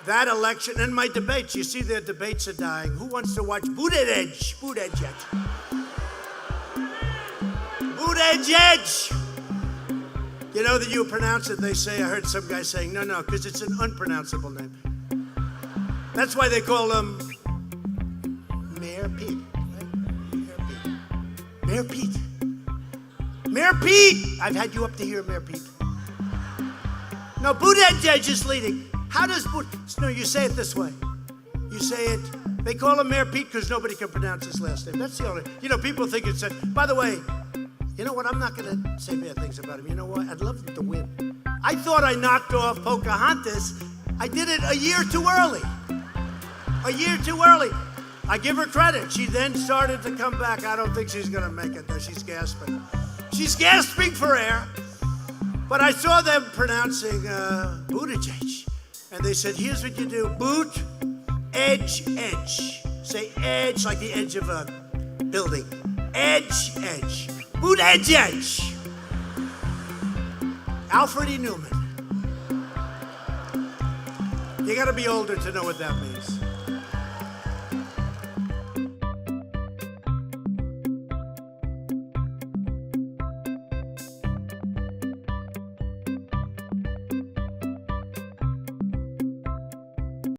That election and my debates. You see, their debates are dying. Who wants to watch Buttigieg? Buttigieg. You know that you pronounce it. They say, I heard some guy saying, no, because it's an unpronounceable name. That's why they call him Mayor Pete. Right? Mayor Pete. Mayor Pete. I've had you up to here, Mayor Pete. No, Buttigieg is leading. How does No, you say it this way. You say it. They call him Mayor Pete because nobody can pronounce his last name. That's the only. People think it's. By the way, you know what? I'm not going to say bad things about him. You know what? I'd love him to win. I thought I knocked off Pocahontas. I did it a year too early. A year too early. I give her credit. She then started to come back. I don't think she's going to make it, though. She's gasping. She's gasping for air. But I saw them pronouncing Buttigieg. And they said, here's what you do. Boot, edge. Say edge like the edge of a building. Edge. Boot, edge. Alfred E. Newman. You got to be older to know what that means.